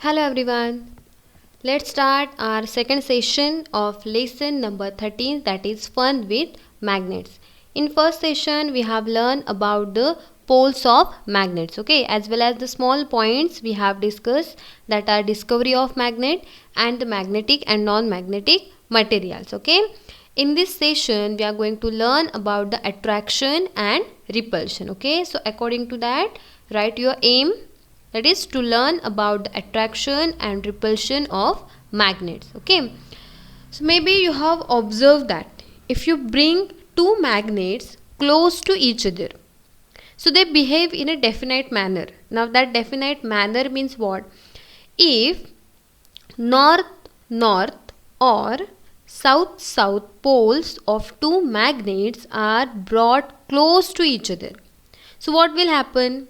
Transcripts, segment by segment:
Hello everyone. Let's start our second session of lesson number 13, that is fun with magnets. In first session we have learned about the poles of magnets, okay, as well as the small points we have discussed, that are discovery of magnet and the magnetic and non-magnetic materials, okay. In this session we are going to learn about the attraction and repulsion, okay. So according to that, write your aim, that is to learn about the attraction and repulsion of magnets, okay. So maybe you have observed that if you bring two magnets close to each other, so they behave in a definite manner. Now that definite manner means what? If north north or south south poles of two magnets are brought close to each other, so what will happen?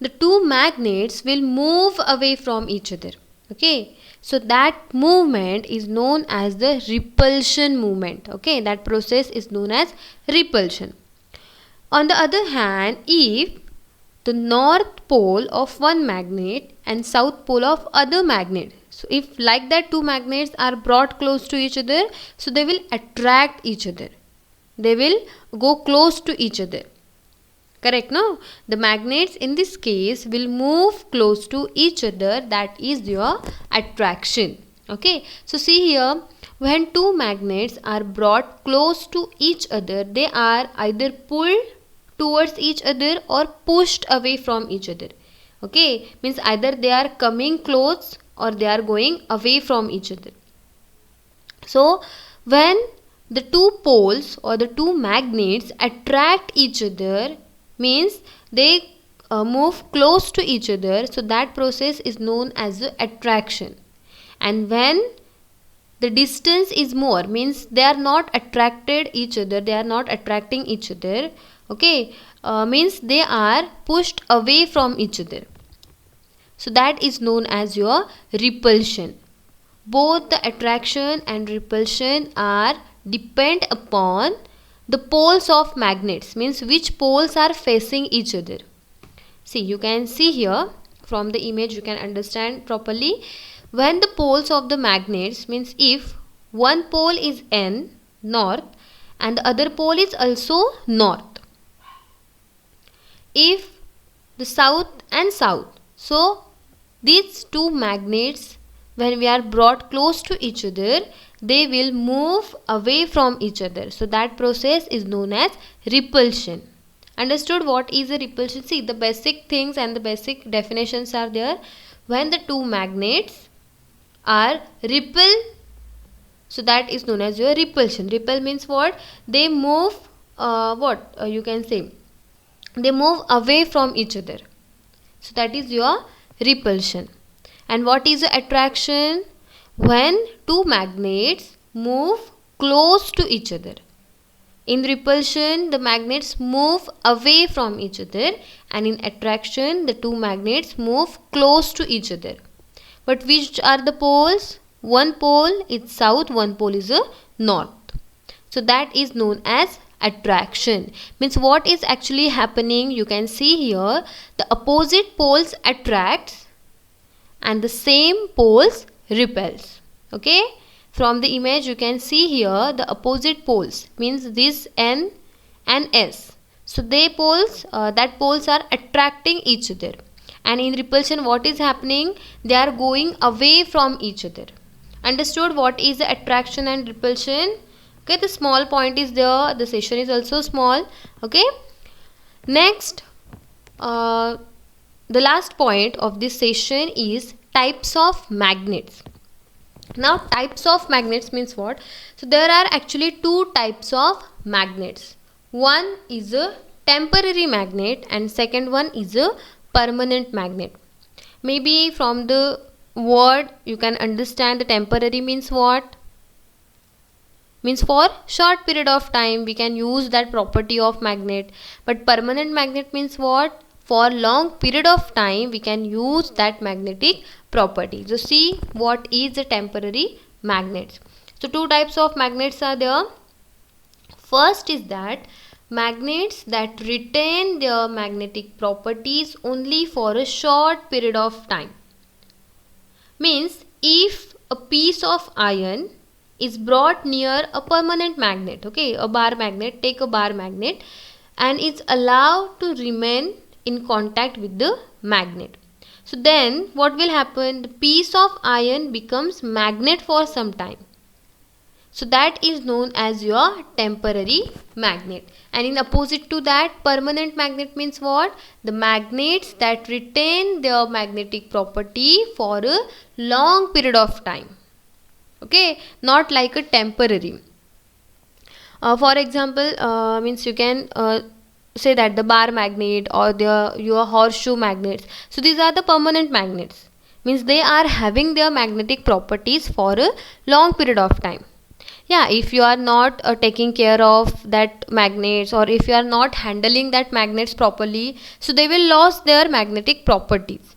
The two magnets will move away from each other, okay. So that movement is known as the repulsion movement, okay. That process is known as repulsion. On the other hand, if the north pole of one magnet and south pole of other magnet, so if like that two magnets are brought close to each other, so they will attract each other, they will go close to each other. Correct, no? The magnets in this case will move close to each other, that is your attraction. Okay, so see here, when two magnets are brought close to each other, they are either pulled towards each other or pushed away from each other. Okay, means either they are coming close or they are going away from each other. So when the two poles or the two magnets attract each other, means they move close to each other, so that process is known as the attraction. And when the distance is more, means they are not attracted each other, they are not attracting each other, okay, means they are pushed away from each other, so that is known as your repulsion. Both the attraction and repulsion are depend upon the poles of magnets, means which poles are facing each other. See, you can see here from the image, you can understand properly. When the poles of the magnets, means if one pole is N, north, and the other pole is also north, if the south and south, so these two magnets, when we are brought close to each other, they will move away from each other, so that process is known as repulsion. Understood what is a repulsion? See, the basic things and the basic definitions are there. When the two magnets are repel, so that is known as your repulsion. Repel means what? They move, you can say, they move away from each other, so that is your repulsion. And what is the attraction? When two magnets move close to each other. In repulsion, the magnets move away from each other, and in attraction, the two magnets move close to each other. But which are the poles? One pole is south, one pole is north. So that is known as attraction. Means what is actually happening? You can see here, the opposite poles attracts and the same poles repels. Okay, from the image you can see here the opposite poles, means this N and S, so they poles that poles are attracting each other, and in repulsion what is happening? They are going away from each other. Understood what is the attraction and repulsion? Okay, the small point is there, the session is also small. Okay, next the last point of this session is types of magnets. Now types of magnets means what? So there are actually two types of magnets. One is a temporary magnet and second one is a permanent magnet. Maybe from the word you can understand the temporary means what? Means for short period of time we can use that property of magnet. But permanent magnet means what? For long period of time we can use that magnetic property. So see what is the temporary magnets. So two types of magnets are there. First is that magnets that retain their magnetic properties only for a short period of time. Means if a piece of iron is brought near a permanent magnet, okay, a bar magnet, take a bar magnet, and is allowed to remain in contact with the magnet. So then what will happen? The piece of iron becomes magnet for some time. So that is known as your temporary magnet. And in opposite to that, permanent magnet means what? The magnets that retain their magnetic property for a long period of time. Okay, not like a temporary. For example, means you can say that the bar magnet or your horseshoe magnets. So these are the permanent magnets. Means they are having their magnetic properties for a long period of time. Yeah, if you are not taking care of that magnets, or if you are not handling that magnets properly, so they will lose their magnetic properties.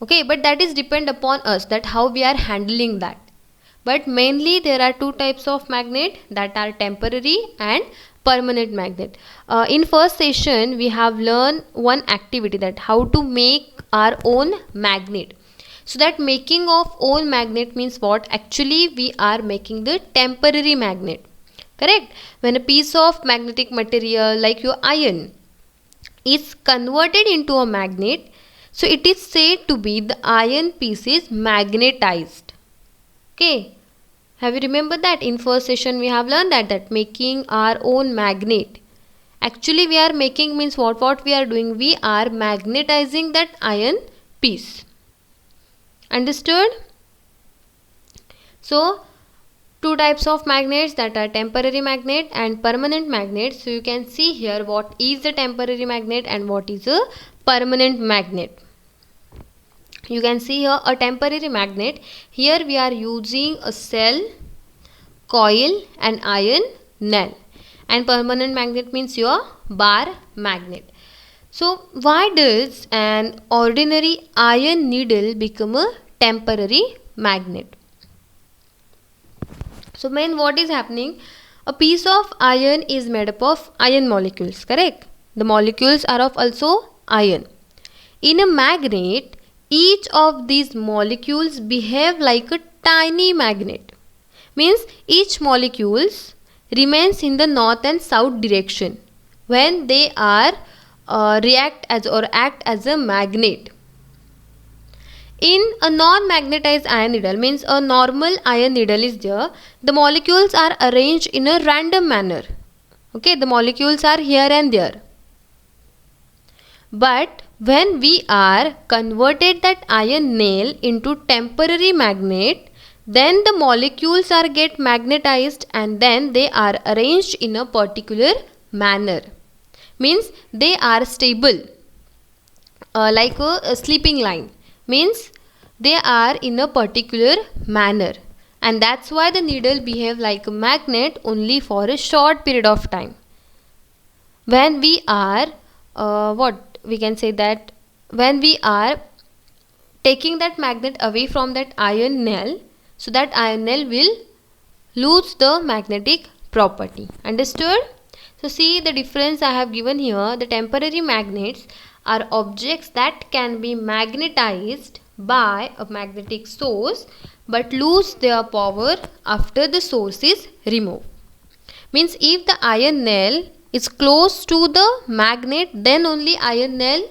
Okay, but that is depend upon us, that how we are handling that. But mainly there are two types of magnet, that are temporary and permanent magnet. In first session we have learned one activity, that how to make our own magnet. So that making of own magnet means what? Actually we are making the temporary magnet. Correct? When a piece of magnetic material like your iron is converted into a magnet, so it is said to be the iron piece is magnetized. Okay. Have you remembered that in first session we have learned that making our own magnet. Actually we are making means what we are doing? We are magnetizing that iron piece. Understood? So two types of magnets, that are temporary magnet and permanent magnet. So you can see here what is the temporary magnet and what is a permanent magnet. You can see here a temporary magnet. Here we are using a cell, coil and iron nail. And permanent magnet means your bar magnet. So why does an ordinary iron needle become a temporary magnet? So what is happening? A piece of iron is made up of iron molecules, correct? The molecules are of also iron. In a magnet, each of these molecules behave like a tiny magnet. Means each molecules remains in the north and south direction when they are react as or act as a magnet. In a non-magnetized iron needle, means a normal iron needle is there, the molecules are arranged in a random manner. Okay, the molecules are here and there. But when we are converted that iron nail into temporary magnet, then the molecules are get magnetized and then they are arranged in a particular manner. Means they are stable, like a sleeping line. Means they are in a particular manner, and that's why the needle behave like a magnet only for a short period of time. When we are what we can say that when we are taking that magnet away from that iron nail, so that iron nail will lose the magnetic property. Understood? So see the difference I have given here. The temporary magnets are objects that can be magnetized by a magnetic source but lose their power after the source is removed. Means if the iron nail is close to the magnet, then only iron nail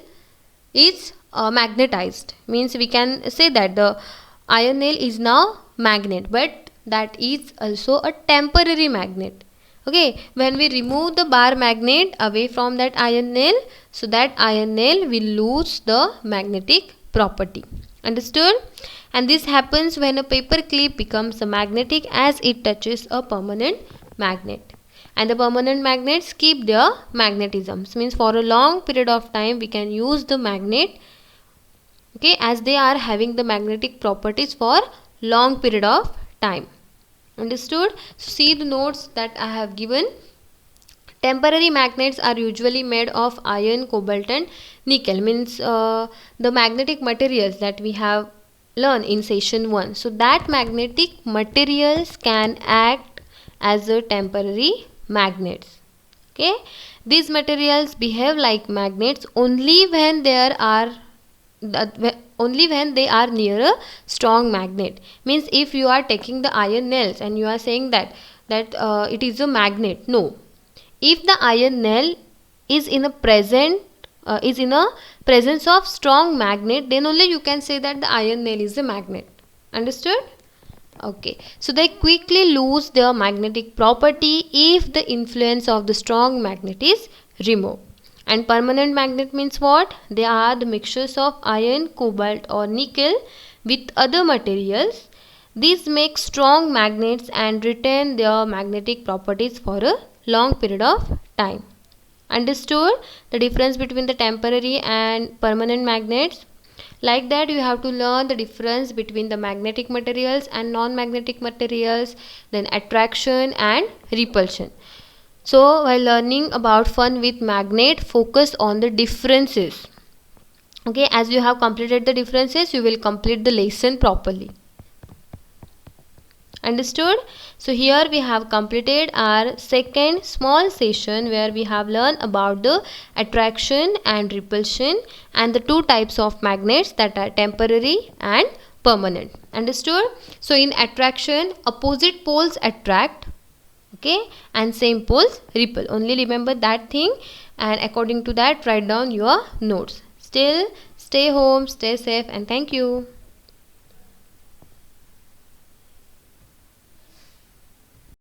is magnetized. Means we can say that the iron nail is now magnet, but that is also a temporary magnet. Okay, when we remove the bar magnet away from that iron nail, so that iron nail will lose the magnetic property. Understood? And this happens when a paper clip becomes a magnetic as it touches a permanent magnet. And the permanent magnets keep their magnetisms. Means for a long period of time we can use the magnet, okay, as they are having the magnetic properties for long period of time. Understood? So see the notes that I have given. Temporary magnets are usually made of iron, cobalt and nickel. Means the magnetic materials that we have learned in session 1. So that magnetic materials can act as a temporary magnets. Okay, these materials behave like magnets only when only when they are near a strong magnet. Means if you are taking the iron nails and you are saying that it is a magnet. No, if the iron nail is in a presence of strong magnet, then only you can say that the iron nail is a magnet. Understood? Okay, so they quickly lose their magnetic property if the influence of the strong magnet is removed. And permanent magnet means what? They are the mixtures of iron, cobalt or nickel with other materials. These make strong magnets and retain their magnetic properties for a long period of time. Understood the difference between the temporary and permanent magnets? Like that, you have to learn the difference between the magnetic materials and non-magnetic materials, then attraction and repulsion. So while learning about fun with magnet, focus on the differences. Okay, as you have completed the differences, you will complete the lesson properly. Understood? So here we have completed our second small session where we have learned about the attraction and repulsion and the two types of magnets, that are temporary and permanent. Understood? So in attraction, opposite poles attract, okay, and same poles repel. Only remember that thing, and according to that write down your notes. Still, stay home, stay safe, and thank you.